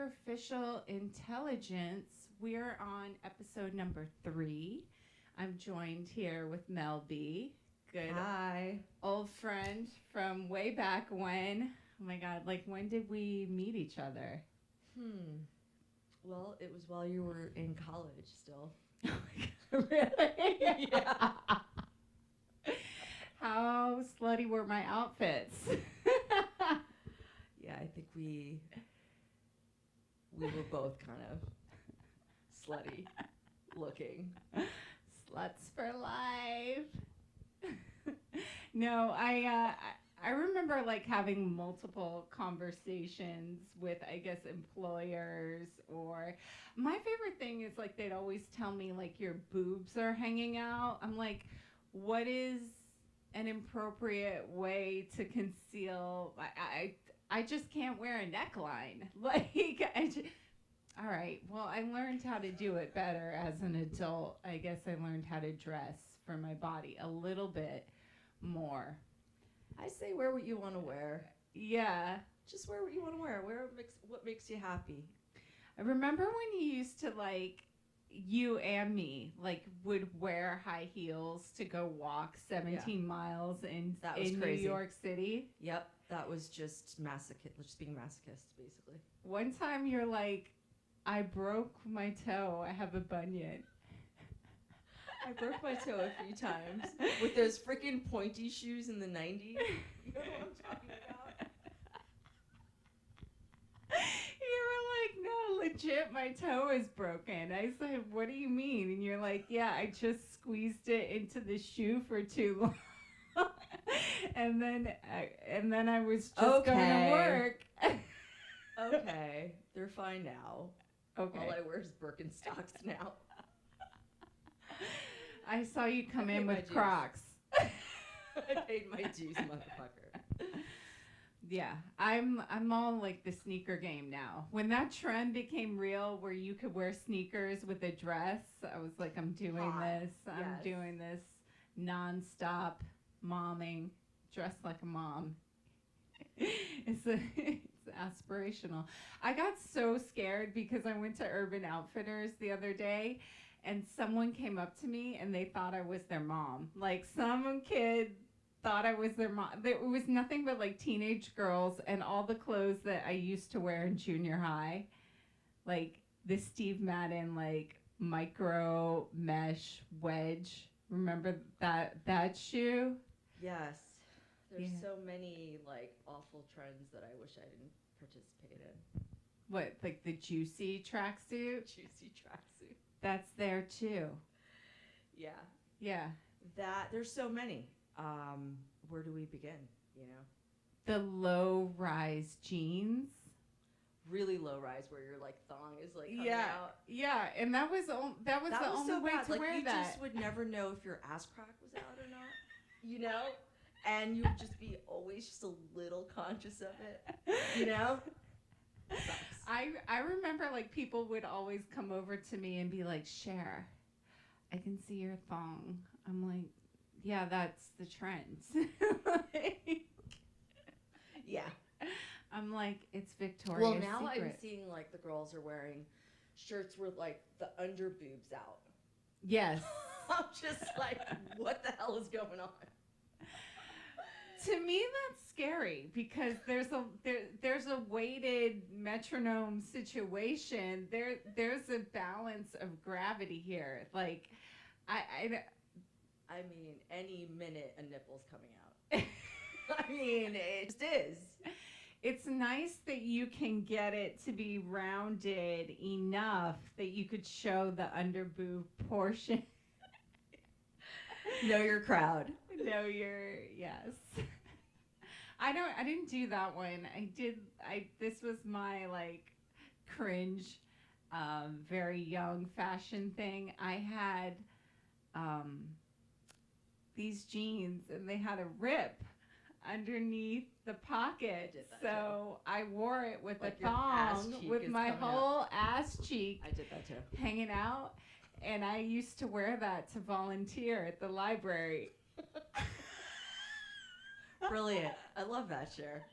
Superficial Intelligence. We're on episode number 3. I'm joined here with Mel B. Good. Hi. Old friend from way back when. Oh my God, like when did we meet each other? Well, it was while you were in college still. Oh my God, really? Yeah. How slutty were my outfits? Yeah, I think we were both kind of slutty looking. Sluts for life. No, I remember like having multiple conversations with, I guess, employers, or my favorite thing is like they'd always tell me like your boobs are hanging out. I'm like, what is an appropriate way to conceal? I just can't wear a neckline. All right. Well, I learned how to do it better as an adult. I guess I learned how to dress for my body a little bit more. I say wear what you want to wear. Yeah. Just wear what you want to wear. Wear what makes you happy. I remember when you used to like, you and me, like would wear high heels to go walk 17 miles in New York City. Yep. That was just being masochist, basically. One time you're like, I broke my toe. I have a bunion. I broke my toe a few times with those freaking pointy shoes in the 90s. You know what I'm talking about? You were like, no, legit, my toe is broken. I said, what do you mean? And you're like, yeah, I just squeezed it into the shoe for too long. and then I was just going to work. Okay, they're fine now. Okay. All I wear is Birkenstocks now. I saw you come in with Crocs. I paid my dues, motherfucker. Yeah, I'm all like the sneaker game now. When that trend became real where you could wear sneakers with a dress, I was like, I'm doing this. I'm doing this nonstop momming, dressed like a mom. It's aspirational. I got so scared because I went to Urban Outfitters the other day and someone came up to me and they thought I was their mom. Like some kid thought I was their mom. It was nothing but like teenage girls and all the clothes that I used to wear in junior high. Like the Steve Madden like micro mesh wedge. Remember that shoe? Yes. There's so many like awful trends that I wish I didn't participate in. What, like the juicy tracksuit? Juicy tracksuit. That's there too. Yeah. Yeah. There's so many. Where do we begin? You know, the low rise jeans. Really low rise, where your like thong is like coming out. Yeah, and that was the only so way bad. to like, wear you that. You just would never know if your ass crack was out or not. You know, and you would just be always just a little conscious of it. You know. Sucks. I remember like people would always come over to me and be like, Cher, I can see your thong. I'm like, yeah, that's the trend. Yeah. I'm like, it's Victoria's Secret. Well, now I'm seeing like the girls are wearing shirts with like the under boobs out. Yes. I'm just like, what the hell is going on? To me, that's scary because there's a weighted metronome situation. There's a balance of gravity here. Like, I mean, any minute a nipple's coming out. I mean, it just is. It's nice that you can get it to be rounded enough that you could show the underboob portion. Know your crowd. Yes. I didn't do that one. This was my like cringe, very young fashion thing. I had these jeans and they had a rip underneath the pocket, so I wore it with like a thong with my whole ass cheek. I did that too. Hanging out, and I used to wear that to volunteer at the library. Brilliant. I love that, Cher.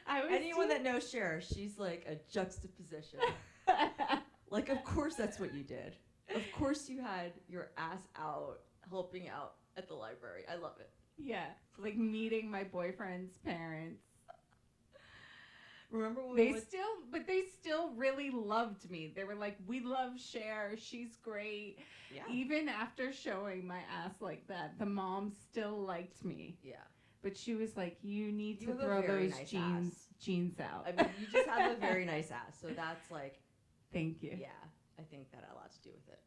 Anyone that knows Cher, she's like a juxtaposition. Like, of course that's what you did. Of course you had your ass out helping out at the library. I love it. Yeah, like meeting my boyfriend's parents. Remember when they still really loved me. They were like, we love Cher. She's great. Yeah. Even after showing my ass like that, the mom still liked me. Yeah. But she was like, you need to have throw a very those nice jeans out. I mean, you just have a very nice ass. So that's like. Thank you. Yeah, I think that had a lot to do with it.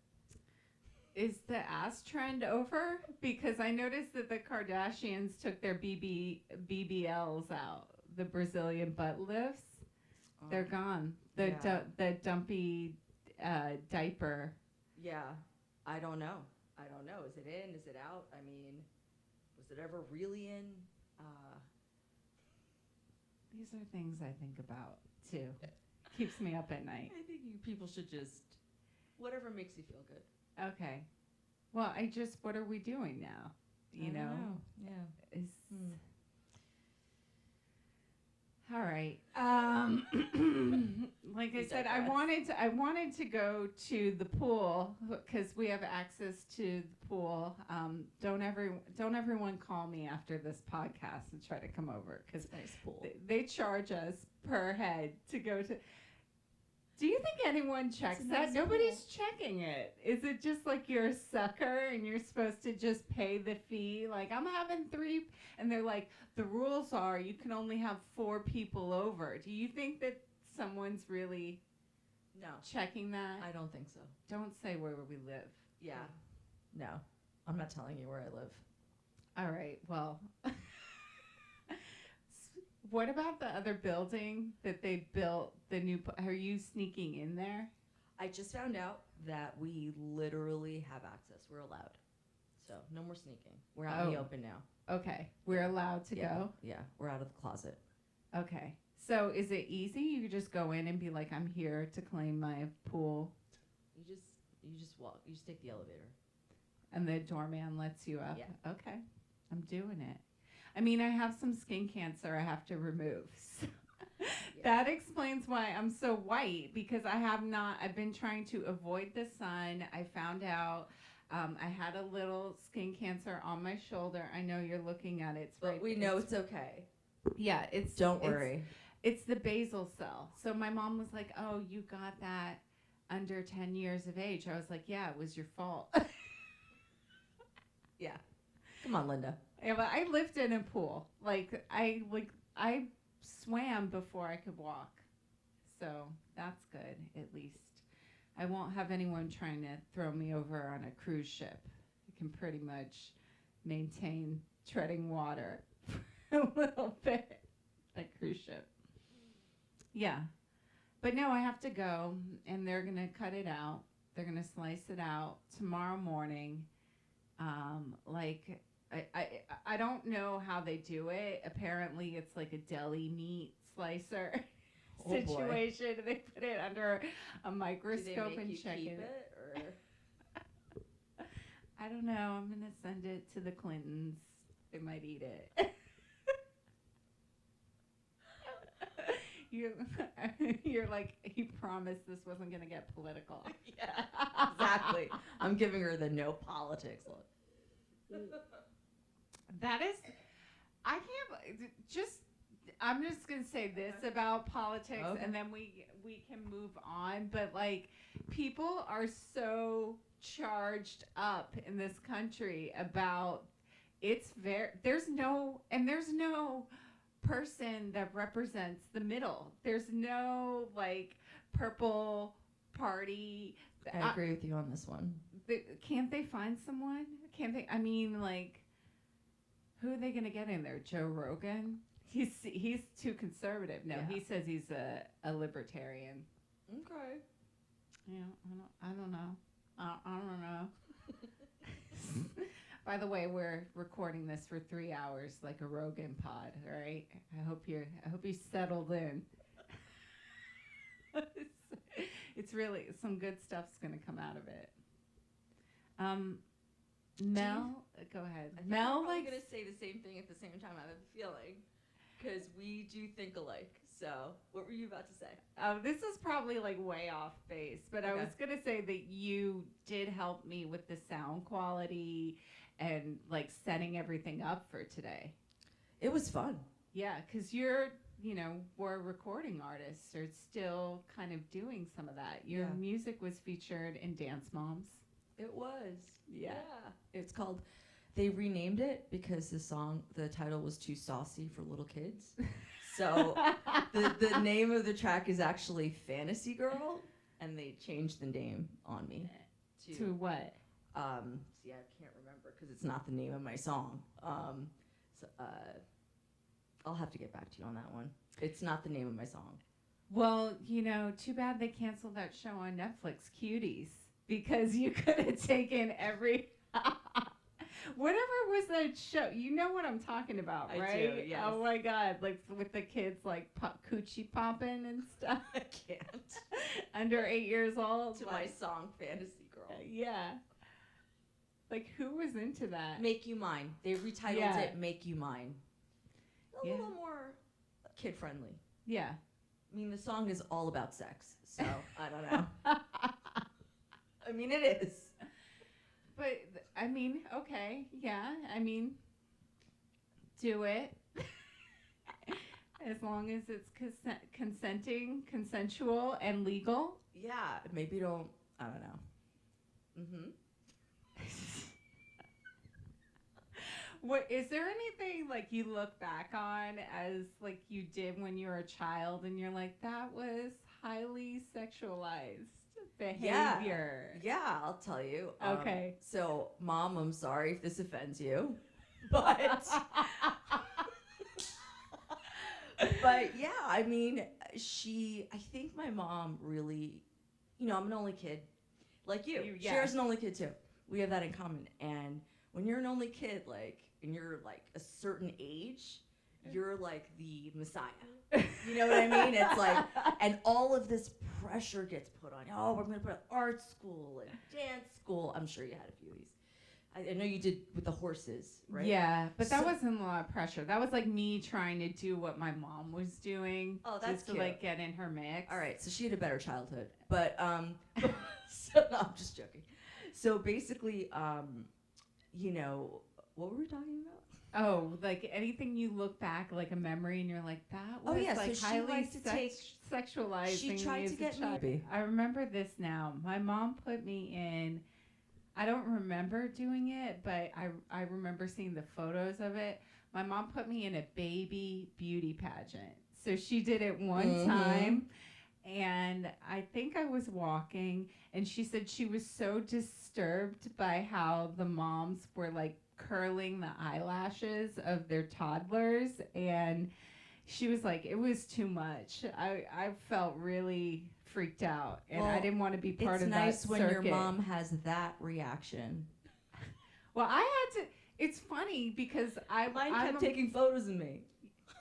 Is the ass trend over? Because I noticed that the Kardashians took their BBLs out. The Brazilian butt lifts, they're gone. The dumpy diaper. Yeah, I don't know. Is it in? Is it out? I mean, was it ever really in? These are things I think about too. Keeps me up at night. I think people should just whatever makes you feel good. Okay. Well, what are we doing now? You know? Yeah. All right. Like I said, I wanted to go to the pool because we have access to the pool. Don't everyone call me after this podcast and try to come over because nice pool. They charge us per head to go to. Do you think anyone checks that? Nobody's checking it. Is it just like you're a sucker and you're supposed to just pay the fee? Like, I'm having 3, and they're like, the rules are you can only have 4 people over. Do you think that someone's really checking that? I don't think so. Don't say where we live. Yeah. No. I'm not telling you where I live. All right. Well, what about the other building that they built? Are you sneaking in there? I just found out that we literally have access. We're allowed. So no more sneaking. We're out in the open now. Okay. We're allowed to go? Yeah. We're out of the closet. Okay. So is it easy? You just go in and be like, I'm here to claim my pool. You just walk. You just take the elevator. And the doorman lets you up? Yeah. Okay. I'm doing it. I mean, I have some skin cancer I have to remove. So that explains why I'm so white, because I've been trying to avoid the sun. I found out I had a little skin cancer on my shoulder. I know you're looking at it. But we know it's okay. Yeah, Don't worry. It's the basal cell. So my mom was like, oh, you got that under 10 years of age. I was like, yeah, it was your fault. Yeah. Come on, Linda. Yeah, but I lived in a pool. I swam before I could walk. So that's good, at least. I won't have anyone trying to throw me over on a cruise ship. I can pretty much maintain treading water for a little bit. A cruise ship. Yeah. But no, I have to go, and they're going to cut it out. They're going to slice it out tomorrow morning. I don't know how they do it. Apparently, it's like a deli meat slicer situation. Boy. They put it under a microscope and check keep it. Or? I don't know. I'm going to send it to the Clintons. They might eat it. You're like, you promised this wasn't going to get political. Yeah, exactly. I'm giving her the no politics look. That is, I'm just going to say this about politics, and then we can move on. But like, people are so charged up in this country about there's no person that represents the middle. There's no like purple party. I agree with you on this one. Can't they find someone? Can't they? I mean, like, who are they going to get in there? Joe Rogan? He's too conservative. No, he says he's a libertarian. Okay. Yeah, I don't know. I don't know. By the way, we're recording this for 3 hours, like a Rogan pod. All right. I hope you settled in. It's really some good stuff's gonna come out of it. Mel, go ahead. Mel, I'm gonna say the same thing at the same time. I have a feeling. because we do think alike. So, what were you about to say? This is probably like way off base, but I was going to say that you did help me with the sound quality and like setting everything up for today. It was fun. Yeah, because we're recording artists or still kind of doing some of that. Your music was featured in Dance Moms. It was. Yeah. It's called, they renamed it because the title was too saucy for little kids. So the name of the track is actually Fantasy Girl, and they changed the name on me. To what? See, I can't remember because it's not the name of my song. I'll have to get back to you on that one. It's not the name of my song. Well, too bad they canceled that show on Netflix, Cuties, because you could have taken every... Whatever was that show? You know what I'm talking about, right? I do, yes. Oh my God, like with the kids like coochie popping and stuff. I can't. Under 8 years old. To my song, Fantasy Girl. Yeah. Like, who was into that? Make You Mine. They retitled it Make You Mine. A little more kid-friendly. Yeah. I mean, the song is all about sex, so I don't know. I mean, it is. But, I mean, okay, yeah. I mean, do it. As long as it's consensual, and legal. Yeah, maybe don't, I don't know. Mm-hmm. What is there anything like you look back on as like you did when you were a child and you're like, that was highly sexualized behavior? Yeah, I'll tell you. Okay. So, Mom, I'm sorry if this offends you, but yeah, I mean, I think my mom really, I'm an only kid, like you. Cher's an only kid too. We have that in common. And when you're an only kid, and you're like a certain age, you're like the Messiah. You know what I mean? It's like, and all of this pressure gets put on you. Oh, we're going to put art school and dance school. I'm sure you had a few of these. I know you did with the horses, right? Yeah, but that wasn't a lot of pressure. That was like me trying to do what my mom was doing. Oh, that's just to cute. like get in her mix. All right, so she had a better childhood. But, so, no, I'm just joking. So basically, what were we talking about? Oh, like anything you look back, like a memory, and you're like, that was like so highly sexualizing. She tried to get me. I remember this now. My mom put me in, I don't remember doing it, but I remember seeing the photos of it. My mom put me in a baby beauty pageant. So she did it one time. And I think I was walking, and she said she was so disturbed by how the moms were like curling the eyelashes of their toddlers, and she was like, it was too much. I felt really freaked out, and I didn't want to be part of that It's nice when circuit. your mom has that reaction. Well, I had to. It's funny because Mine kept taking photos of me.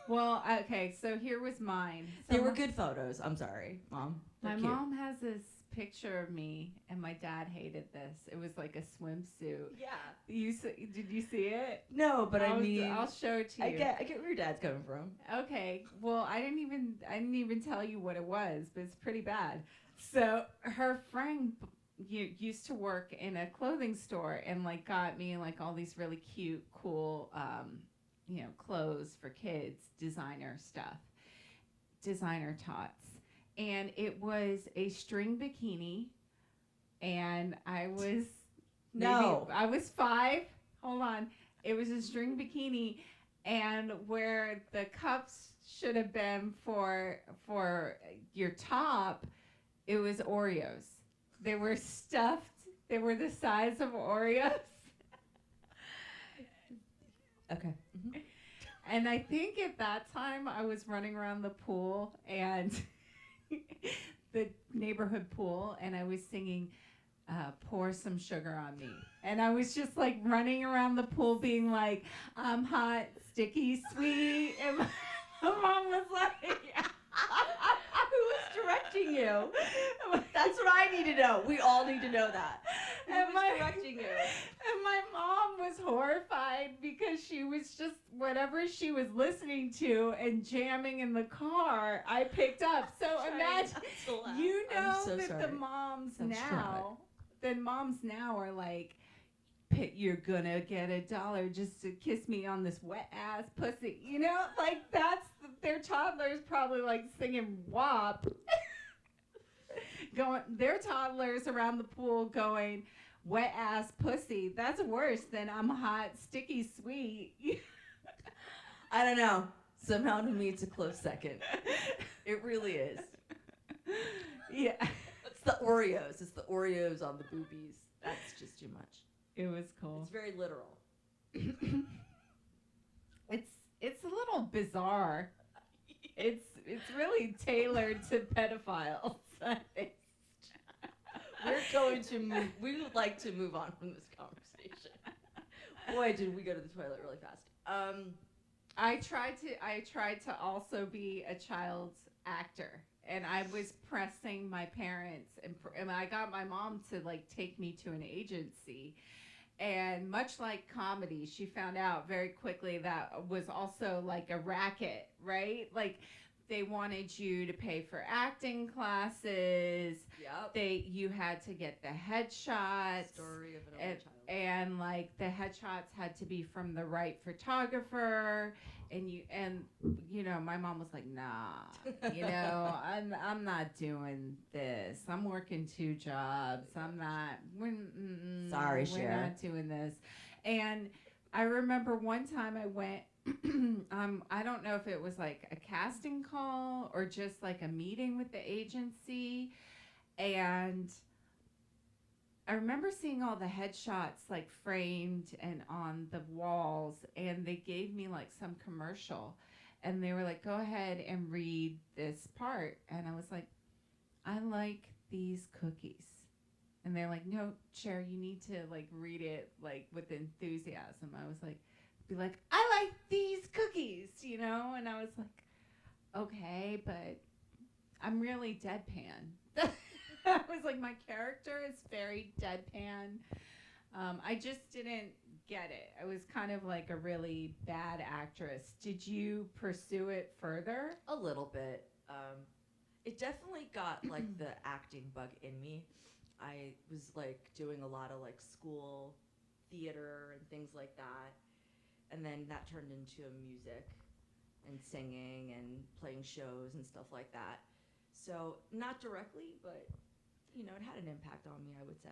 Well, okay, so here was mine. So they were good photos. I'm sorry, Mom. My mom has this picture of me, and my dad hated this. It was like a swimsuit. Yeah. Did you see it? No, but I'll show it to you. I get where your dad's coming from. Okay. Well, I didn't even tell you what it was, but it's pretty bad. So her friend used to work in a clothing store and like got me like all these really cute, cool, clothes for kids, designer stuff, designer tots. And it was a string bikini, and I was I was 5. Hold on. It was a string bikini, and where the cups should have been for your top, it was Oreos. They were stuffed. They were the size of Oreos. Okay. Mm-hmm. And I think at that time I was running around the pool and the neighborhood pool, and I was singing Pour Some Sugar on Me. And I was just like running around the pool being like, I'm hot, sticky, sweet. And my mom was like, who was directing directing you. That's what I need to know. We all need to know that. Who was directing you? And my mom was horrified because she was just, whatever she was listening to and jamming in the car, I picked up. So imagine, you know so that sorry. the moms now are like, you're gonna get $1 just to kiss me on this wet ass pussy. You know, like their toddlers probably like singing WAP. Their toddlers around the pool going, wet ass pussy. That's worse than I'm hot, sticky, sweet. I don't know. Somehow to me it's a close second. It really is. Yeah. It's the Oreos. It's the Oreos on the boobies. That's just too much. It was cool. It's very literal. It's a little bizarre. It's really tailored to pedophiles. We would like to move on from this conversation. Boy, did we go to the toilet really fast. I tried to also be a child actor, and I was pressing my parents, and I got my mom to like take me to an agency. And much like comedy, she found out very quickly that was also like a racket, right? Like they wanted you to pay for acting classes. Yep. You had to get the headshots. Story of an only child. And like the headshots had to be from the right photographer, and you know my mom was like, nah, you know, I'm not doing this. I'm working 2 jobs. I'm not. Sorry, we're Cher. not doing this. And I remember one time I went. I don't know if it was like a casting call or just like a meeting with the agency, and I remember seeing all the headshots like framed and on the walls, and they gave me like some commercial, and they were like, go ahead and read this part. And I was like, I like these cookies. And they're like, no, Cher, you need to like read it like with enthusiasm. I was like, be like, I like these cookies, you know? And I was like, okay, but I'm really deadpan. I was like, my character is very deadpan. I just didn't get it. I was kind of like a really bad actress. Did you pursue it further? A little bit. It definitely got like the acting bug in me. I was like doing a lot of like school theater and things like that. And then that turned into music and singing and playing shows and stuff like that. So not directly, but you know, it had an impact on me, I would say.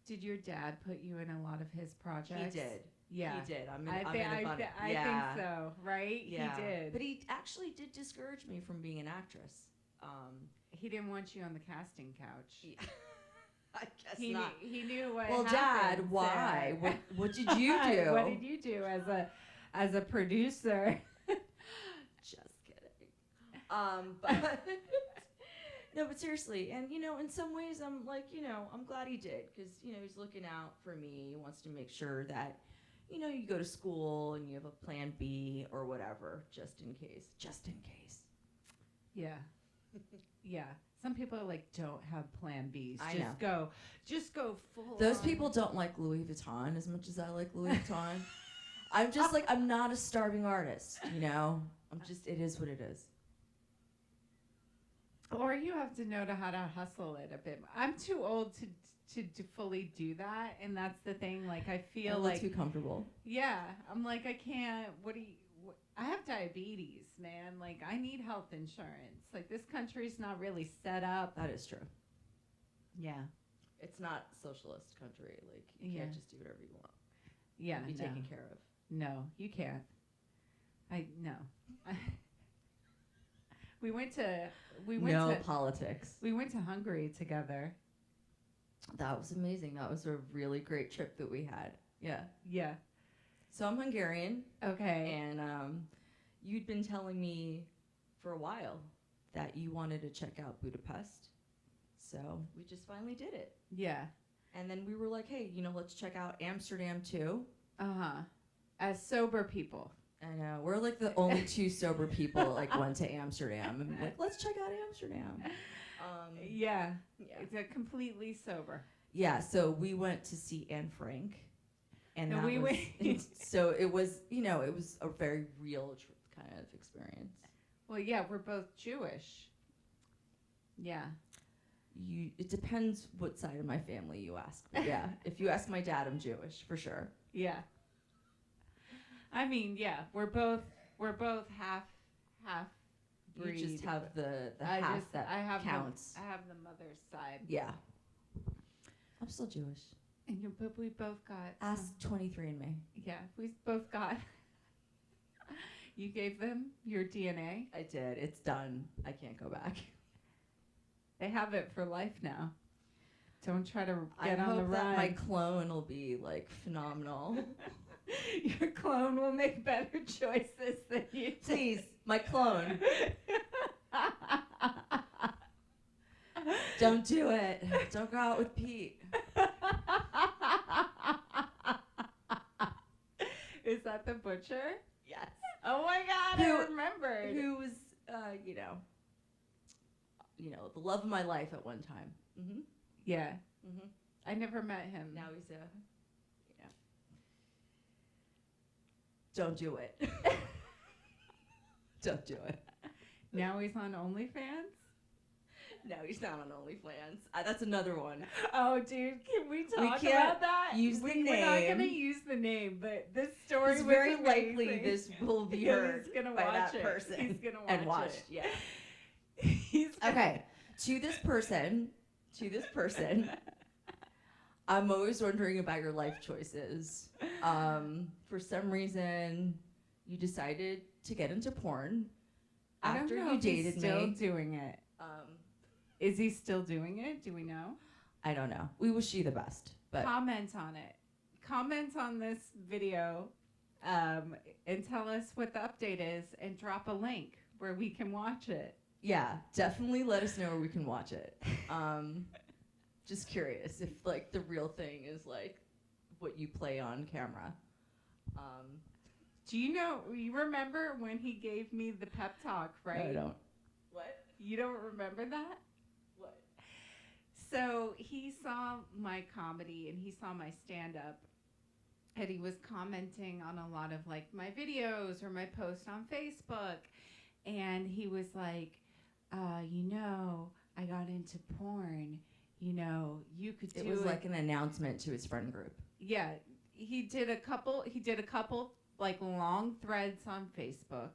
Did your dad put you in a lot of his projects? He did. Yeah. He did. I think so, right? Yeah. He did. But he actually did discourage me from being an actress. He didn't want you on the casting couch. Yeah. I guess not. He knew what Well, happened, Dad, why? What did you do? What did you do as a producer? Just kidding. But no, but seriously, and you know, in some ways, I'm like, you know, I'm glad he did, because you know, he's looking out for me. He wants to make sure that, you know, you go to school and you have a plan B or whatever, just in case. Just in case. Yeah. Yeah. Some people like don't have plan Bs. I know. Just go full. Those people don't like Louis Vuitton as much as I like Louis Vuitton. I'm just like, I'm not a starving artist, you know? It is what it is. Or you have to know how to hustle it a bit. I'm too old to fully do that, and that's the thing. Like, I feel like too comfortable. Yeah, I'm like, I can't. I have diabetes, man. Like, I need health insurance. Like, this country's not really set up. That is true. Yeah. It's not a socialist country. Like, you can't just do whatever you want. Yeah, be taken care of. No, you can't. No. We went to politics. We went to Hungary together. That was amazing. That was a really great trip that we had. Yeah. Yeah. So I'm Hungarian. Okay. And you'd been telling me for a while that you wanted to check out Budapest. So we just finally did it. Yeah. And then we were like, hey, you know, let's check out Amsterdam too. Uh-huh. As sober people. I know. We're like the only 2 sober people that like went to Amsterdam. And we're like, let's check out Amsterdam. Yeah. Yeah. It's a completely sober. Yeah, so we went to see Anne Frank. And that we was, went. so it was, it was a very real kind of experience. Well, yeah, we're both Jewish. Yeah. It depends what side of my family you ask. But yeah, if you ask my dad, I'm Jewish for sure. Yeah. I mean, yeah, we're both half breed. You just have the half that counts. I have the mother's side. Yeah. I'm still Jewish. But we both got. Ask 23andMe. Yeah, we both got. You gave them your DNA? I did. It's done. I can't go back. They have it for life now. Don't try to get on the run. I hope that my clone will be like phenomenal. Your clone will make better choices than you. Please, my clone. Don't do it. Don't go out with Pete. Is that the butcher? Yes. Oh my God, I remembered. Who was, the love of my life at one time. Mm-hmm. Yeah. Mm-hmm. I never met him. Now he's don't do it. Don't do it. Now he's on OnlyFans? No, he's not on OnlyFans. That's another one. Oh, dude, can we talk about that? Use the name. We're not going to use the name, but this story was very amazing. likely this will be heard by that person. He's going to watch and watched. it. Yeah. Okay. To this person, I'm always wondering about your life choices. For some reason, you decided to get into porn after you dated me. Still doing it. Is he still doing it? Do we know? I don't know. We wish you the best. But comment on it. Comment on this video, and tell us what the update is, and drop a link where we can watch it. Yeah, definitely let us know where we can watch it. Just curious if like the real thing is like what you play on camera. Do you remember when he gave me the pep talk, right? No, I don't. What? You don't remember that? What? So he saw my comedy and he saw my stand-up, and he was commenting on a lot of like my videos or my posts on Facebook, and he was like, I got into porn. You could do it. It was like an announcement to his friend group. Yeah, he did a couple like long threads on Facebook.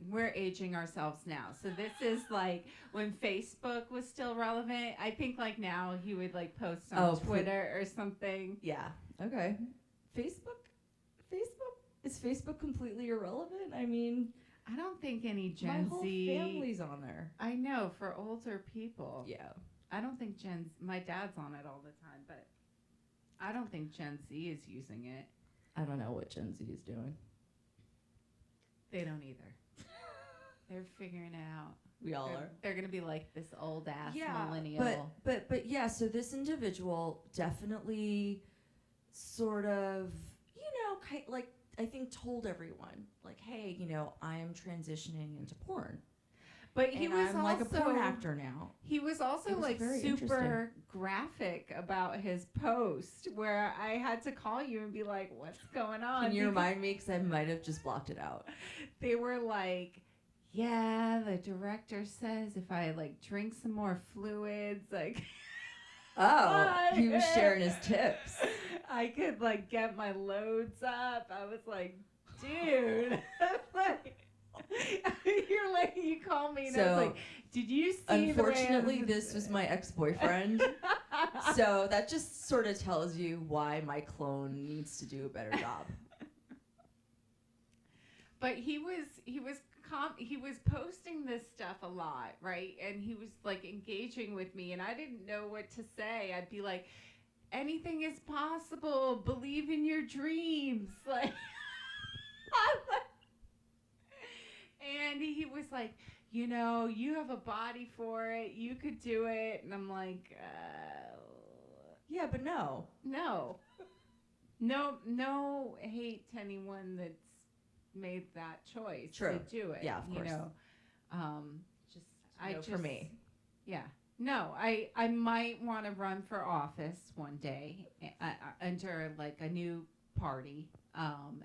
We're aging ourselves now. So this is like when Facebook was still relevant. I think like now he would like post on Twitter or something. Yeah. Okay. Is Facebook completely irrelevant? I mean, I don't think any Gen my whole Z family's on there. I know, for older people. Yeah. I don't think my dad's on it all the time, but I don't think Gen Z is using it. I don't know what Gen Z is doing. They don't either. They're figuring it out. We all are. They're going to be like this old ass millennial. But yeah, so this individual definitely sort of, I think told everyone, like, hey, I am transitioning into porn. But he was I'm like a porn actor now. He was also like super graphic about his post, where I had to call you and be like, what's going on? Can you remind me? Because I might have just blocked it out. They were like, yeah, the director says if I like drink some more fluids, like... Oh, he was sharing his tips. I could like get my loads up. I was like, dude. You called me and I was like, did you see? Unfortunately, this was my ex-boyfriend. So that just sort of tells you why my clone needs to do a better job. But he was posting this stuff a lot, right? And he was like engaging with me, and I didn't know what to say. I'd be like, anything is possible. Believe in your dreams. Like, and he was like, you have a body for it. You could do it. And I'm like, yeah, but no. No hate to anyone that's made that choice to do it. Yeah, of course. For me. Yeah. No, I might want to run for office one day under like a new party.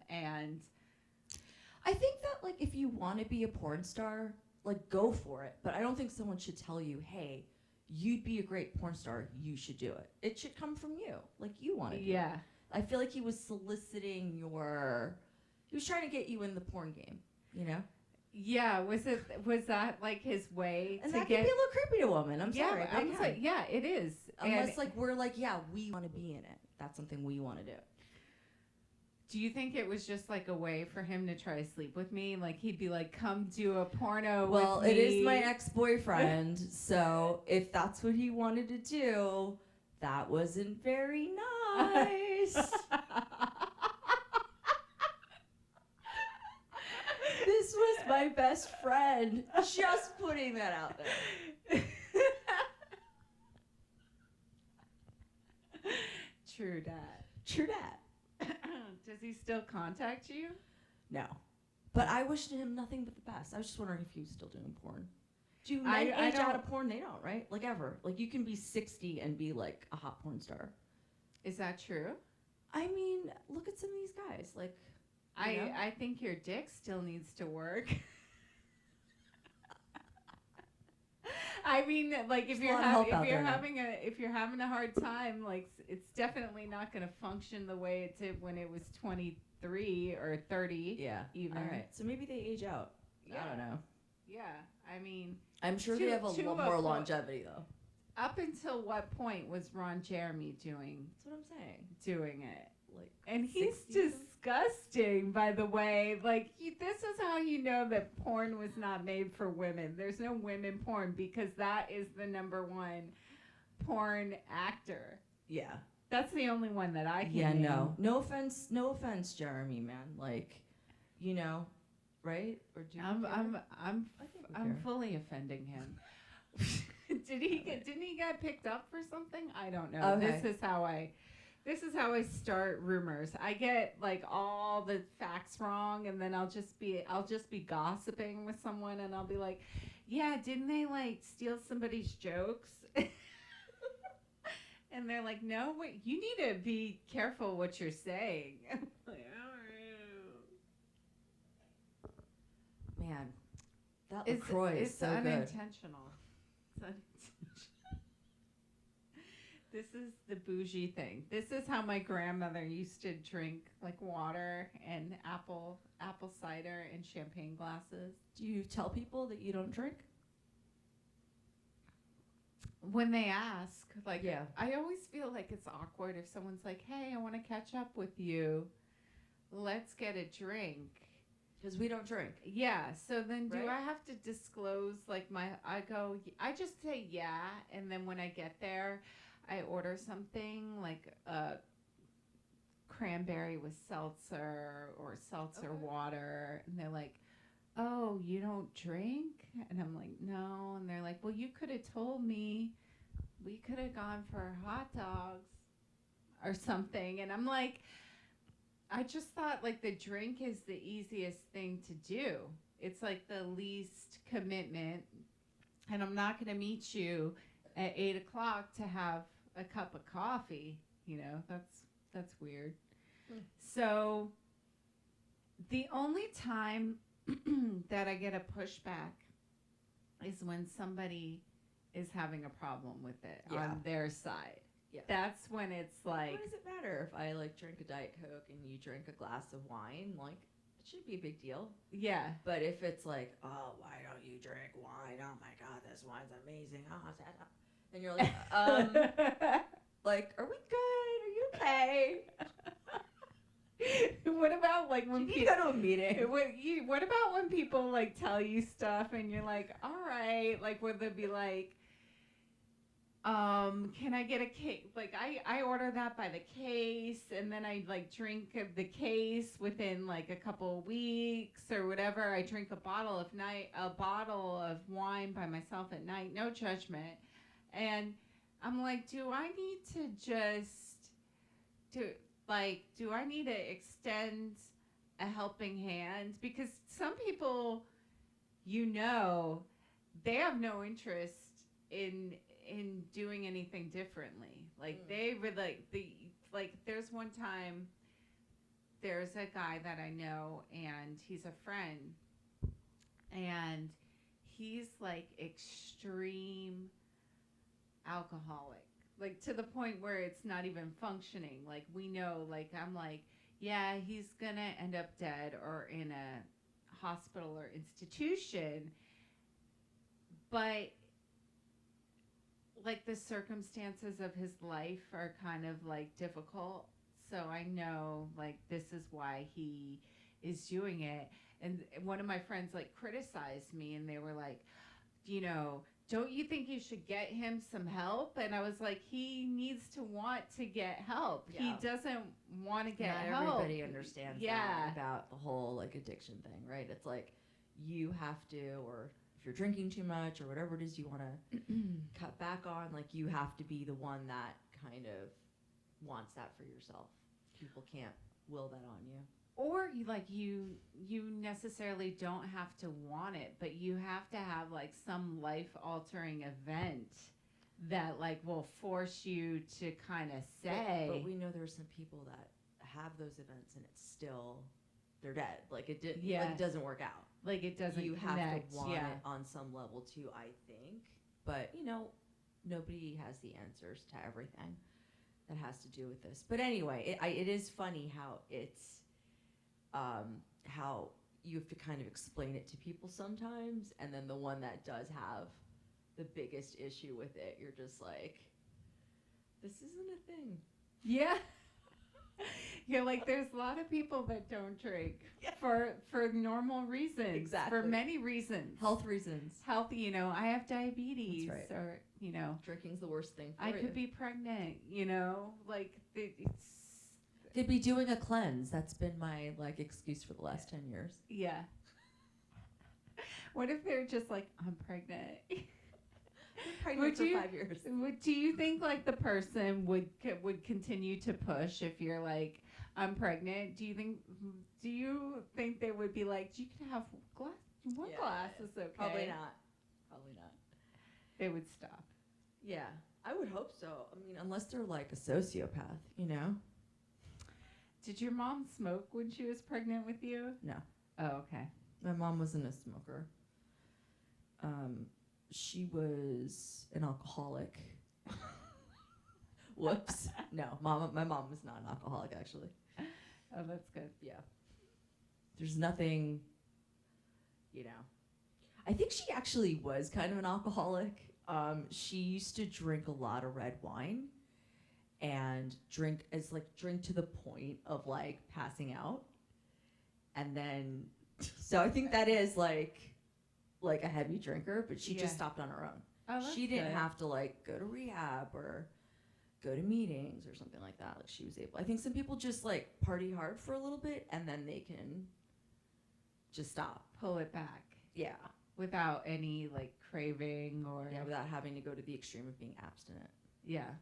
And I think that like if you want to be a porn star, like go for it. But I don't think someone should tell you, "Hey, you'd be a great porn star. You should do it." It should come from you. Like you want to do it. yeah. I feel like he was soliciting your. He was trying to get you in the porn game. You know. Yeah, was that like his way And to that get? can be a little creepy to a woman. I'm sorry. But it can. Yeah, it is. Unless And like we're like, yeah, we want to be in it. That's something we want to do. do you think it was just like a way for him to try to sleep with me? Like he'd be like, "Come do a porno Well, with me." it is my ex-boyfriend, so if that's what he wanted to do, that wasn't very nice. This was my best friend. Just putting that out there. True that. True that. Does he still contact you? No. But I wished him nothing but the best. I was just wondering if he was still doing porn. Do men I age don't- out of porn? They don't, right? Like ever. Like you can be 60 and be like a hot porn star. Is that true? I mean, look at some of these guys. Like, you know? I think your dick still needs to work. I mean, like if you're having a hard time, like it's definitely not going to function the way it did when it was 23 or 30. Yeah. Even. All right. So maybe they age out. Yeah. I don't know. Yeah. I mean, I'm sure they have a lot more longevity though. up until what point was Ron Jeremy doing That's what I'm saying. it? Like, And he's 60s? disgusting, by the way. Like, this is how you know that porn was not made for women. There's no women porn because that is the #1 porn actor. Yeah. That's the only one that I can Yeah. name. No offense, Jeremy, man. Like, you know, right? Or do you care? I think we I'm care. fully offending him. Didn't he get picked up for something? I don't know. Okay. This is how I start rumors. I get like all the facts wrong, and then I'll just be gossiping with someone, and I'll be like, "Yeah, didn't they like steal somebody's jokes?" And they're like, "No, wait, you need to be careful what you're saying." I'm like, Man, that LaCroix is so good. unintentional. It's unintentional. This is the bougie thing. This is how my grandmother used to drink like water and apple cider in champagne glasses. Do you tell people that you don't drink? When they ask, like, Yeah. I always feel like it's awkward if someone's like, "Hey, I want to catch up with you. Let's get a drink." Because we don't drink. Yeah, so then do Right? I have to disclose like I just say yeah, and then when I get there, I order something like a cranberry with seltzer or seltzer water, and they're like, "Oh, you don't drink?" And I'm like, "No." And they're like, "Well, you could have told me. We could have gone for hot dogs or something." And I'm like, I just thought like the drink is the easiest thing to do. It's like the least commitment, and I'm not going to meet you at 8:00 to have a cup of coffee. You know, that's weird. So the only time that I get a pushback is when somebody is having a problem with it on their side. Yeah. That's when it's like, What does it matter if I like drink a Diet Coke and you drink a glass of wine? Like, it shouldn't be a big deal. yeah. But if it's like, oh, why don't you drink wine? Oh my God, this wine's amazing. And you're like, like, are we good? Are you okay? What about like when You need to go to a meeting. what about when people like tell you stuff and you're like, all right, like where they'll be like, can I get a case? Like I order that by the case, and then I like drink the case within like a couple of weeks or whatever. I drink a bottle of wine by myself at night, no judgment. And I'm like, do I need to extend a helping hand? Because some people, they have no interest in doing anything differently. Like they were like there's one time there's a guy that I know and he's a friend and he's like extreme alcoholic. Like to the point where it's not even functioning. Like we know, like I'm like, yeah, he's gonna end up dead or in a hospital or institution. But like the circumstances of his life are kind of like difficult. So I know like this is why he is doing it. And one of my friends like criticized me and they were like, you know, don't you think you should get him some help? And I was like, he needs to want to get help. Yeah. He doesn't want to get help. Not everybody understands that about the whole like addiction thing, right? It's like you have to, or if you're drinking too much or whatever it is you want to cut back on, like you have to be the one that kind of wants that for yourself. People can't will that on you. Or you necessarily don't have to want it, but you have to have like some life-altering event that like will force you to kind of say. But we know there are some people that have those events and it's still they're dead. Like it did. Yeah. Like it doesn't work out. Like it doesn't. You connect. Have to want it on some level too, I think. But you know, nobody has the answers to everything that has to do with this. But anyway, it is funny how it's. How you have to kind of explain it to people sometimes, and then the one that does have the biggest issue with it, you're just like, this isn't a thing. Yeah. Yeah, like there's a lot of people that don't drink for normal reasons. Exactly. For many reasons. Health reasons. Health, you know, I have diabetes. That's right. Or, you know. Drinking's the worst thing for I you. could be pregnant, you know. Like, it's... Could be doing a cleanse. That's been my like excuse for the last 10 years. Yeah. What if they're just like, I'm pregnant? Pregnant for 5 years. Do you think like the person would continue to push if you're like, I'm pregnant? Do you think they would be like, you can have one glass is okay? Probably not. Probably not. They would stop. Yeah, I would hope so. I mean, unless they're like a sociopath, you know. Did your mom smoke when she was pregnant with you? No. Oh, okay. My mom wasn't a smoker. She was an alcoholic. Whoops. No, my mom was not an alcoholic, actually. Oh, that's good. Yeah. There's nothing, you know. I think she actually was kind of an alcoholic. She used to drink a lot of red wine. And drink to the point of like passing out, and then so I think that is like a heavy drinker, but she just stopped on her own. Oh, she didn't have to like go to rehab or go to meetings or something like that. Like she was able. I think some people just like party hard for a little bit and then they can just stop, pull it back. Yeah, without any like craving or without having to go to the extreme of being abstinent. Yeah.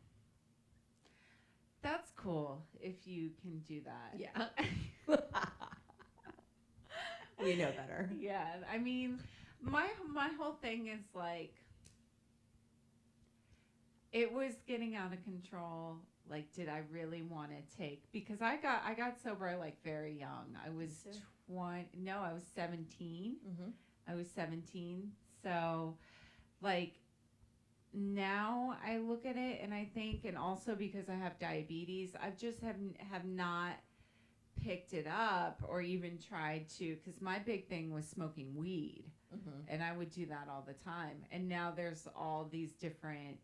That's cool if you can do that. Yeah. We know better. Yeah. I mean, my whole thing is like, it was getting out of control. Like, did I really want to take, because I got sober like very young. I was 17. Mm-hmm. I was 17. So like, now I look at it and I think, and also because I have diabetes, I've just have not picked it up or even tried to, because my big thing was smoking weed. Mm-hmm. And I would do that all the time. And now there's all these different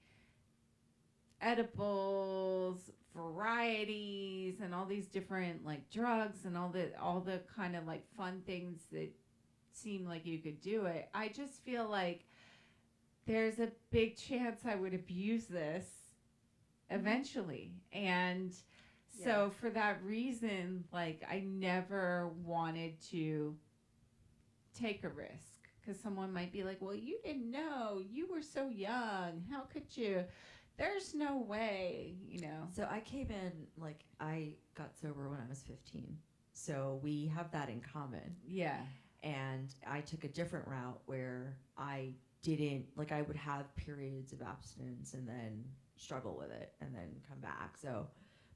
edibles, varieties, and all these different like drugs and all the kind of like fun things that seem like you could do it. I just feel like there's a big chance I would abuse this eventually. And so for that reason, like I never wanted to take a risk, because someone might be like, well, you didn't know, you were so young, how could you? There's no way, you know. So I came in, like, I got sober when I was 15. So we have that in common. Yeah. And I took a different route where I didn't, like, I would have periods of abstinence and then struggle with it and then come back. So,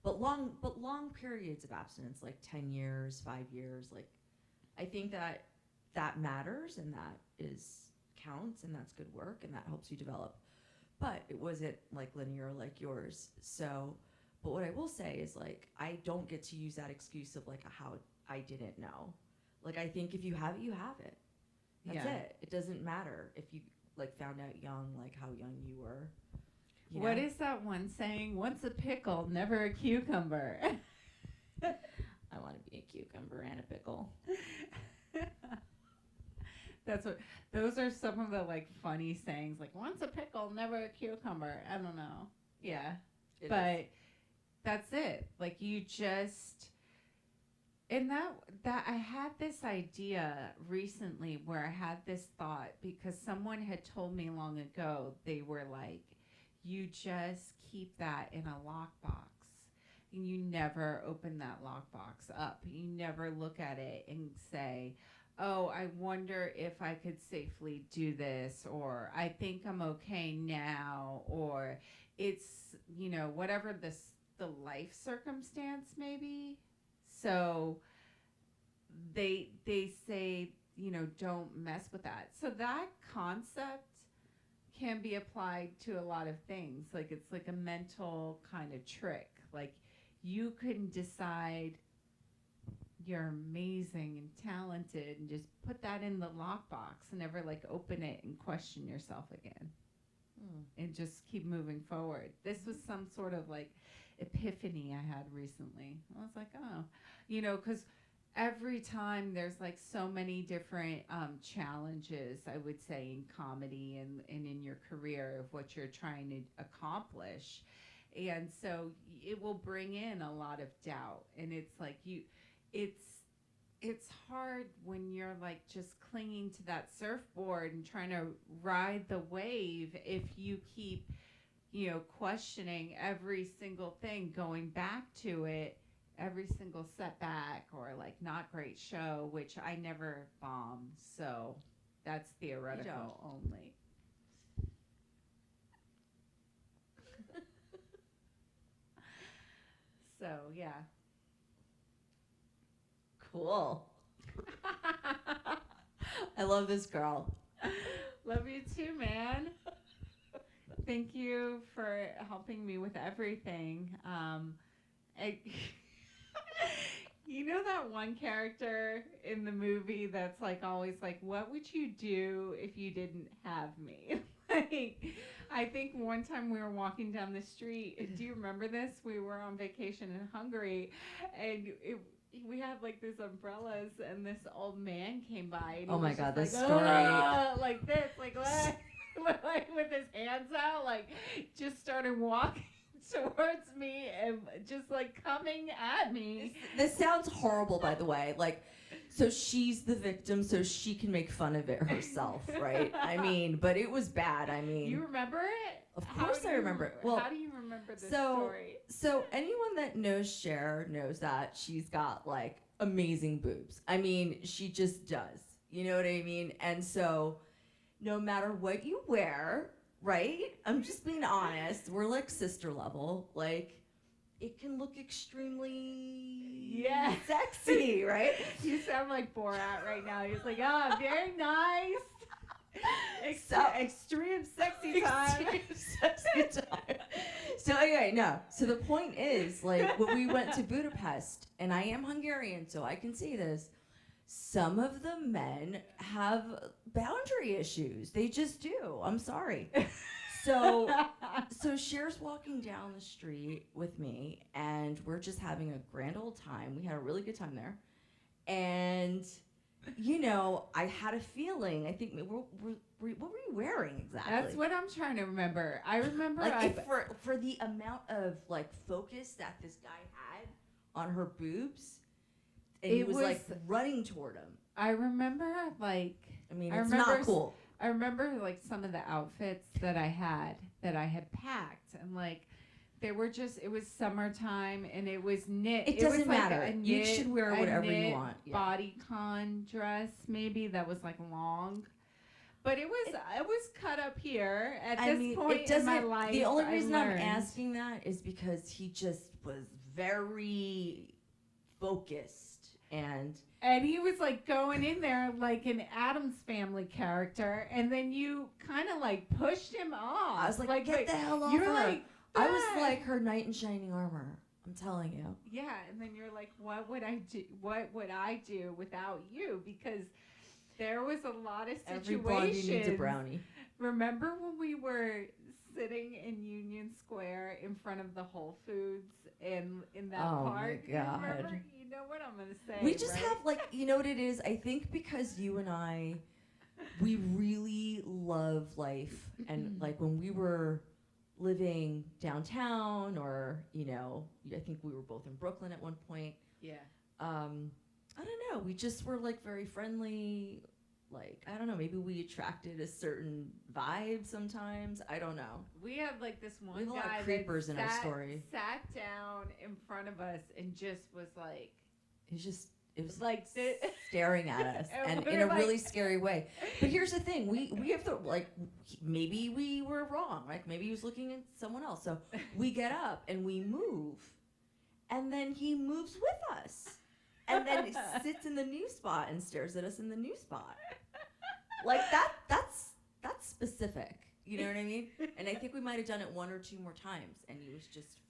but long periods of abstinence, like 10 years, 5 years, like, I think that matters, and that counts, and that's good work, and that helps you develop. But it wasn't like linear like yours. So, but what I will say is, like, I don't get to use that excuse of like how I didn't know. Like, I think if you have it, you have it. That's it. It doesn't matter if you like found out young, like how young you were. What is that one saying? Once a pickle, never a cucumber. I want to be a cucumber and a pickle. Those are some of the like funny sayings, like once a pickle, never a cucumber. I don't know. Yeah. But that's it. Like, you just, and that I had this idea recently where I had this thought because someone had told me long ago, they were like, you just keep that in a lockbox and you never open that lockbox up. You never look at it and say, oh, I wonder if I could safely do this, or I think I'm okay now, or it's, whatever the life circumstance maybe. So they say, don't mess with that. So that concept can be applied to a lot of things. Like, it's like a mental kind of trick. Like, you can decide you're amazing and talented and just put that in the lockbox and never like open it and question yourself again. And just keep moving forward. This was some sort of like epiphany I had recently. I was like, oh, because every time there's like so many different challenges, I would say, in comedy and in your career of what you're trying to accomplish. And so it will bring in a lot of doubt. And it's like it's hard when you're like just clinging to that surfboard and trying to ride the wave if you keep, questioning every single thing, going back to it, every single setback or like not great show, which I never bombed. So that's theoretical only. So, yeah. Cool. I love this girl. Love you too, man. Thank you for helping me with everything. That one character in the movie that's like always like, what would you do if you didn't have me? Like, I think one time we were walking down the street. Do you remember this? We were on vacation in Hungary, and we had like these umbrellas, and this old man came by. And oh my God, this like, story! Like this, like what? Like with his hands out, like just started walking towards me and just like coming at me. This sounds horrible, by the way. Like, so she's the victim, so she can make fun of it herself, right? I mean, but it was bad. I mean, you remember it? Of course, I remember it. Well, how do you remember this story? So anyone that knows Cher knows that she's got like amazing boobs. I mean, she just does. You know what I mean? And so, no matter what you wear, right? I'm just being honest. We're like sister level. Like, it can look extremely sexy, right? You sound like Borat right now. He's like, oh, very nice. Extreme sexy time. So anyway, no. So the point is, like, when we went to Budapest, and I am Hungarian, so I can see this, some of the men have boundary issues. They just do. I'm sorry. So Cher's walking down the street with me, and we're just having a grand old time. We had a really good time there. And, I had a feeling. I think, what were you wearing exactly? That's what I'm trying to remember. I remember. Like, for the amount of, like, focus that this guy had on her boobs, and he was like running toward him. I remember, like... I mean, it's not cool. I remember, like, some of the outfits that I had packed. And, like, they were just... It was summertime, and it was knit. It doesn't was matter. Like you should wear whatever you want. Yeah. Bodycon dress, maybe, that was, like, long. But it was cut up here at this point it in my life. The only reason I'm asking that is because he just was very focused and he was like going in there like an Addams Family character, and then you kind of like pushed him off. I was like get the hell off you're her. like, I was like her knight in shining armor. I'm telling you. Yeah, and then you're like, what would I do? What would I do without you? Because there was a lot of situations. Every blondie needs a brownie. Remember when we were sitting in Union Square in front of the Whole Foods in that park? Oh my God. Remember? You know what I'm gonna say. We just have like, you know what it is? I think because you and I, we really love life, and like when we were living downtown, or you know, I think we were both in Brooklyn at one point. Yeah. I don't know. We just were like very friendly. Like, I don't know. Maybe we attracted a certain vibe sometimes. I don't know. We had like this one we have a guy lot of creepers in our story. Sat down in front of us and just was like. It was like staring at us and in a really scary way. But here's the thing. We have to like, maybe we were wrong. Like maybe he was looking at someone else. So we get up and we move. And then he moves with us. And then sits in the new spot and stares at us in the new spot. Like that's specific. You know what I mean? And I think we might have done it one or two more times, and he was just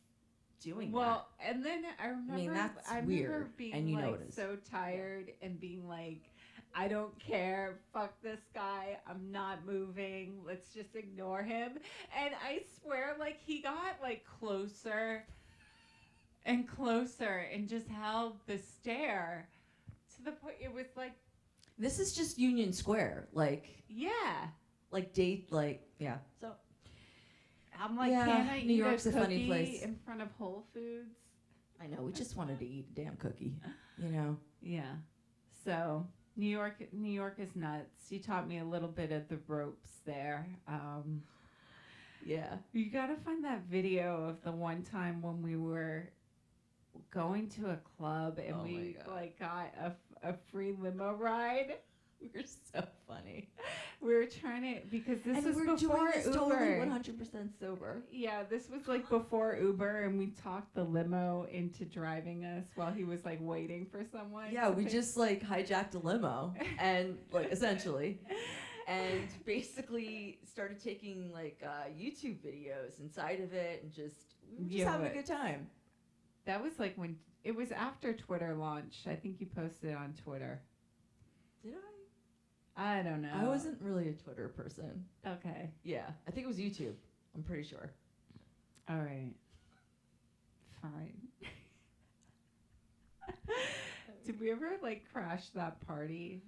doing that. Well, and then I remember, that's remember weird, being and you know like it is. so tired and being like, I don't care, fuck this guy, I'm not moving, let's just ignore him. And I swear, like, he got like closer and closer and just held the stare to the point it was like, this is just Union Square, like yeah, like date, like yeah. So I'm like, yeah, can I New eat York's a a funny cookie place. in front of Whole Foods? I know, we just wanted to eat a damn cookie, you know. Yeah. So New York is nuts. You taught me a little bit of the ropes there. Yeah. You gotta find that video of the one time when we were going to a club and we like got a free limo ride. We were so funny. We were trying to, because this and was we're before doing this Uber. totally 100% sober. Yeah, this was like before Uber, and we talked the limo into driving us while he was like waiting for someone. Yeah, we just like hijacked a limo and like essentially, and basically started taking like YouTube videos inside of it and just having a good time. That was like when it was after Twitter launched. I think you posted it on Twitter. Did I? I don't know. I wasn't really a Twitter person. Okay. Yeah, I think it was YouTube. I'm pretty sure. All right. Fine. Did we ever like crash that party?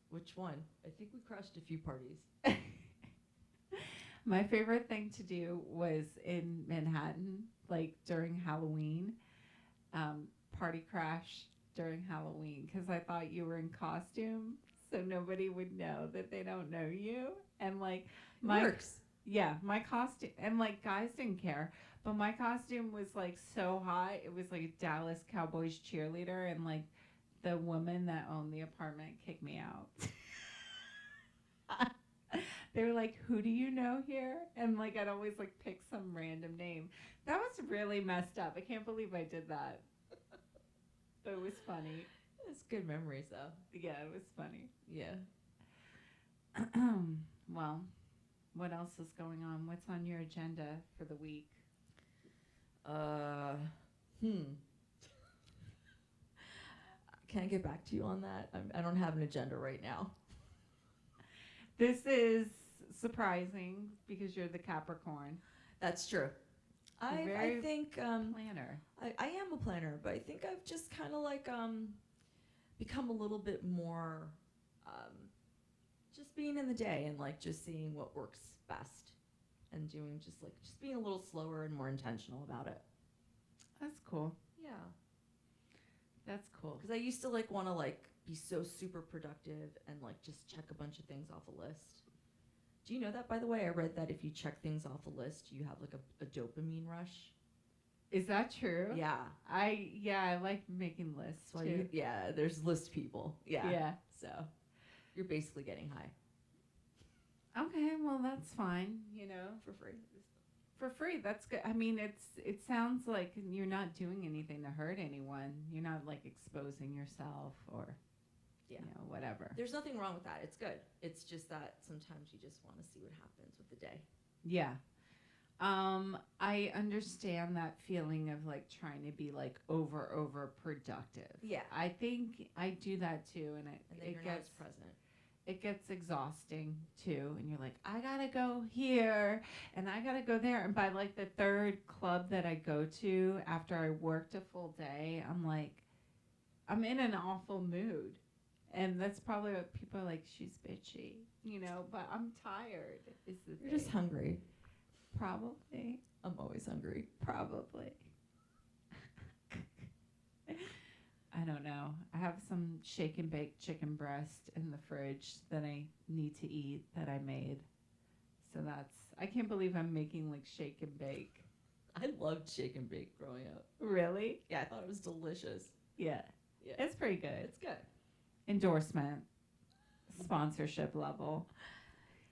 Which one? I think we crashed a few parties. My favorite thing to do was in Manhattan, like during Halloween, party crash during Halloween, because I thought you were in costume, so nobody would know that they don't know you. And like my costume, and like guys didn't care, but my costume was like so hot. It was like a Dallas Cowboys cheerleader, and like the woman that owned the apartment kicked me out. They were like, who do you know here? And like I'd always like pick some random name. That was really messed up. I can't believe I did that. But it was funny. It's good memories though. Yeah, it was funny. Yeah. Well, what else is going on? What's on your agenda for the week? Can I get back to you on that? I don't have an agenda right now. This is surprising because you're the Capricorn. That's true. I think planner. I am a planner, but I think I've just kind of like become a little bit more just being in the day and like just seeing what works best and doing just being a little slower and more intentional about it. That's cool. Yeah. That's cool. Because I used to like want to like be so super productive and like just check a bunch of things off a list. Do you know that, by the way? I read that if you check things off a list, you have like a dopamine rush. Is that true? Yeah. I like making lists too. There's list people. Yeah. Yeah. So you're basically getting high. Okay, well that's fine. You know, for free. for free. That's good. I mean, it sounds like you're not doing anything to hurt anyone. You're not like exposing yourself or Yeah. you know whatever. There's nothing wrong with that. It's good. It's just that sometimes you just want to see what happens with the day. Yeah. I understand that feeling of like trying to be like over productive. Yeah. I think I do that too, and And then it you're not gets as present. it gets exhausting too, and you're like, I gotta go here and I gotta go there, and by like the third club that I go to after I worked a full day, I'm like, I'm in an awful mood, and that's probably what people are like. She's bitchy, you know, but I'm tired. Is the You're thing. just hungry. Probably. I'm always hungry. Probably. I don't know. I have some shake and bake chicken breast in the fridge that I need to eat that I made. So I can't believe I'm making like shake and bake. I loved shake and bake growing up. Really? Yeah, I thought it was delicious. Yeah. Yeah. It's pretty good. It's good. Endorsement. Sponsorship level.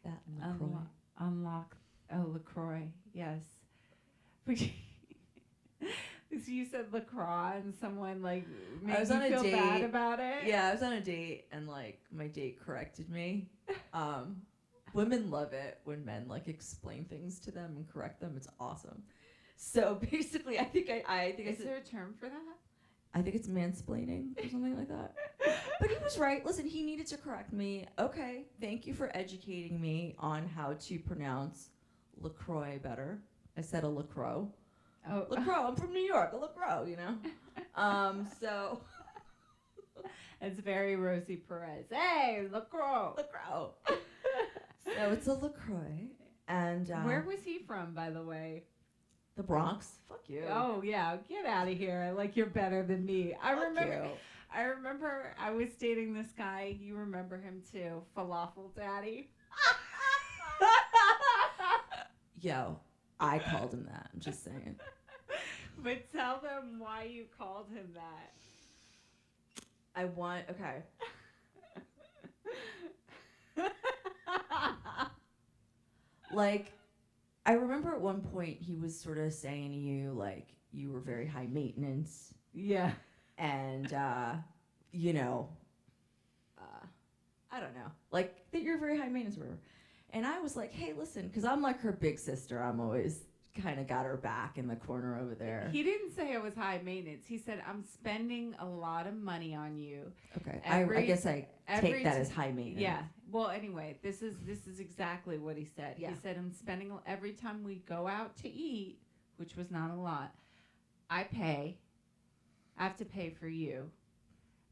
That and LaCroix. Unlock. Oh, LaCroix. Yes. You said LaCroix and someone like made was you on a feel date. bad about it? Yeah, I was on a date and like my date corrected me. Women love it when men like explain things to them and correct them. It's awesome. So basically, I think I Is said, there a term for that? I think it's mansplaining or something like that. But he was right. Listen, he needed to correct me. Okay, thank you for educating me on how to pronounce LaCroix better. I said a LaCroix. Oh, LaCroix, I'm from New York, a LaCroix, you know? So. It's very Rosie Perez. Hey, LaCroix. LaCroix. So it's a LaCroix. And Where was he from, by the way? the Bronx. Fuck you. Oh yeah, get out of here! Like you're better than me. I remember I was dating this guy. You remember him too, Falafel Daddy. Yo, I called him that. I'm just saying. But tell them why you called him that. Okay. Like, I remember at one point he was sort of saying to you, like, you were very high maintenance. Yeah. And, you know, I don't know, like, that you're very high maintenance or whatever. And I was like, hey, listen, because I'm like her big sister. I'm always kind of got her back in the corner over there. He didn't say I was high maintenance. He said, I'm spending a lot of money on you. Okay. I guess I take that as high maintenance. Yeah. Well, anyway, this is exactly what he said. Yeah. He said, I'm spending every time we go out to eat, which was not a lot, I have to pay for you,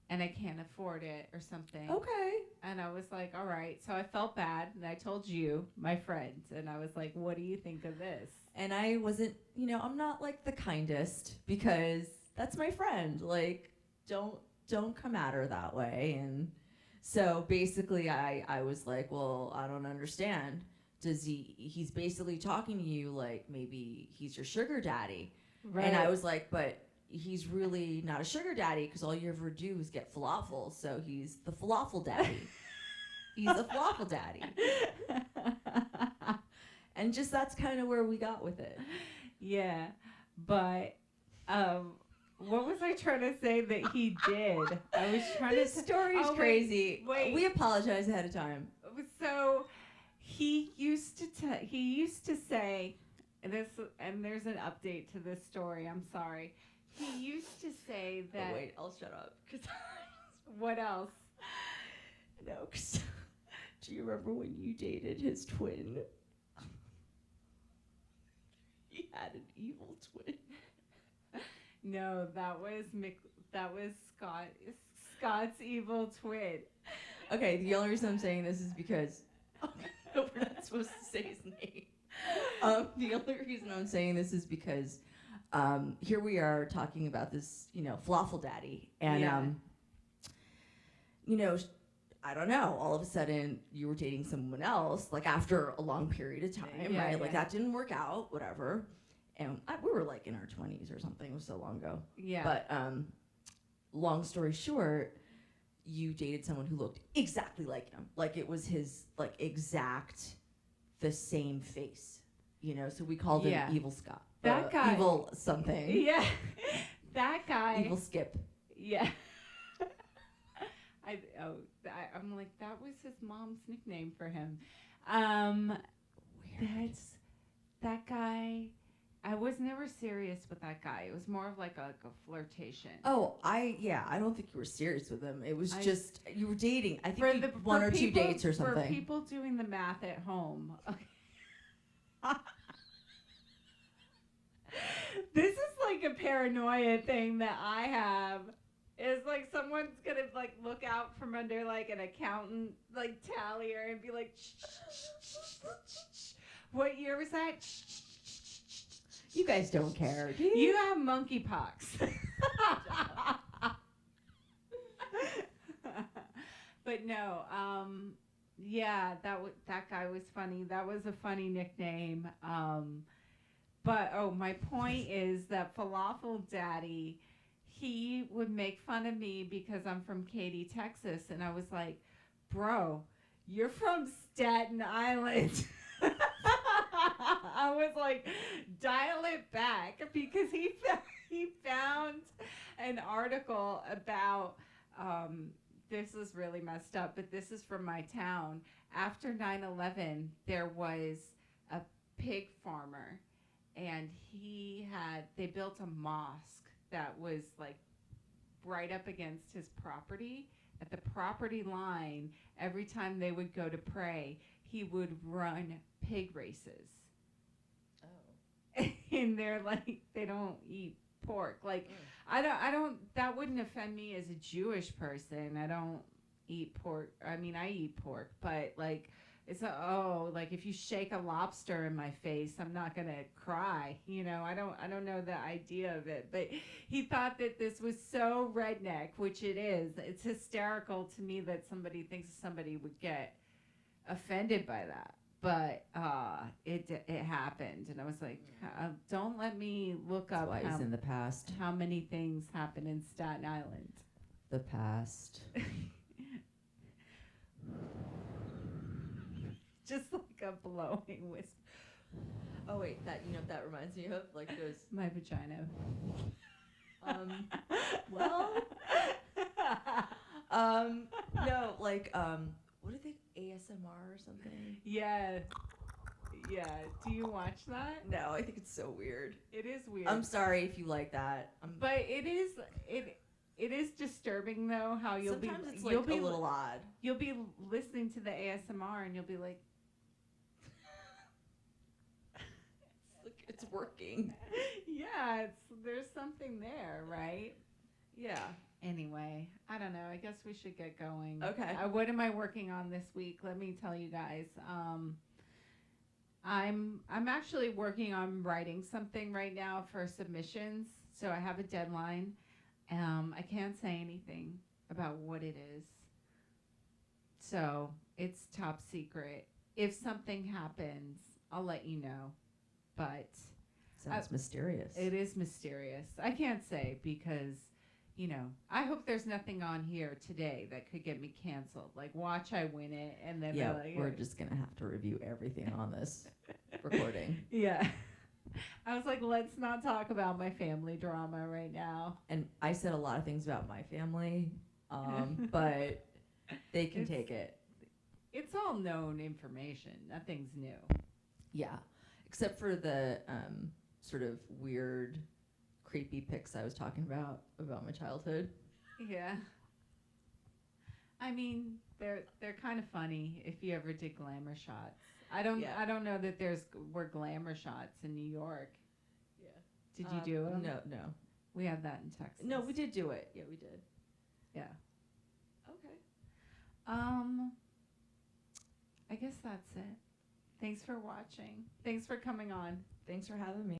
and I can't afford it or something. Okay. And I was like, all right. So I felt bad, and I told you, my friend, and I was like, what do you think of this? And I wasn't, you know, I'm not like the kindest because that's my friend. Like, don't come at her that way. And so basically I was like, well, I don't understand. He's basically talking to you like maybe he's your sugar daddy. Right. And I was like, but he's really not a sugar daddy because all you ever do is get falafel. So he's the falafel daddy. He's a falafel daddy. And just that's kind of where we got with it. Yeah. But what was I trying to say that he did? I was trying This to story's crazy. Wait. We apologize ahead of time. So he used to say this, and there's an update to this story. I'm sorry. He used to say that. Oh, wait, I'll shut up. What else? No, 'cause do you remember when you dated his twin? He had an evil twin. No, that was Scott's evil twin. Okay, the only reason I'm saying this is because we're not supposed to say his name. The only reason I'm saying this is because here we are talking about this, you know, falafel daddy, and Yeah. You know, I don't know. All of a sudden, you were dating someone else, like after a long period of time, Yeah, right? Like yeah. that didn't work out, whatever. And we were like in our 20s or something. It was so long ago. Yeah. But long story short, you dated someone who looked exactly like him. Like it was his like exact the same face. You know, so we called him Evil Scott. That guy. Evil something. Yeah. That guy. Evil Skip. Yeah. I'm like, that was his mom's nickname for him. That guy. I was never serious with that guy. It was more of like a flirtation. Oh, I don't think you were serious with him. It was just you were dating. I think one or two dates or something. For people doing the math at home. Okay. This is like a paranoia thing that I have. It's like someone's gonna like look out from under like an accountant like tallier and be like, what year was that? You guys don't care, do you? You have monkeypox. But no, yeah, that guy was funny. That was a funny nickname. But my point is that Falafel Daddy, he would make fun of me because I'm from Katy, Texas, and I was like, bro, you're from Staten Island. I was like, dial it back, because he found an article about, this is really messed up, but this is from my town. After 9/11, there was a pig farmer, and they built a mosque that was like right up against his property. At the property line, every time they would go to pray, he would run pig races. Oh. And they're like, they don't eat pork. Like, I don't, that wouldn't offend me as a Jewish person. I don't eat pork. I mean, I eat pork, but like, like if you shake a lobster in my face, I'm not going to cry. You know, I don't know the idea of it, but he thought that this was so redneck, which it is. It's hysterical to me that somebody thinks somebody would get offended by that. But it happened, and I was like, don't let me look up in the past. How many things happen in Staten Island. The past. Just like a blowing whisper. Oh wait, that that reminds me of like those my vagina. Well, no, like what are they, ASMR or something? Yeah. Yeah. Do you watch that? No, I think it's so weird. It is weird. I'm sorry if you like that. But it is disturbing though how sometimes it's like a little odd. You'll be listening to the ASMR and you'll be like, it's working. Yeah, there's something there, right? Yeah. Anyway, I don't know. I guess we should get going. Okay. What am I working on this week? Let me tell you guys. I'm actually working on writing something right now for submissions. So I have a deadline. I can't say anything about what it is. So it's top secret. If something happens, I'll let you know. But sounds mysterious. It is mysterious. I can't say because, I hope there's nothing on here today that could get me canceled. Like, watch I win it, and then we're just gonna have to review everything on this recording. Yeah. I was like, let's not talk about my family drama right now. And I said a lot of things about my family, but they can take it. It's all known information. Nothing's new. Yeah. Except for the sort of weird, creepy pics I was talking about my childhood. Yeah. I mean, they're kind of funny if you ever did glamour shots. I don't know that were glamour shots in New York. Yeah. Did you do them? No. We have that in Texas. No, we did do it. Yeah, we did. Yeah. Okay. I guess that's it. Thanks for watching. Thanks for coming on. Thanks for having me.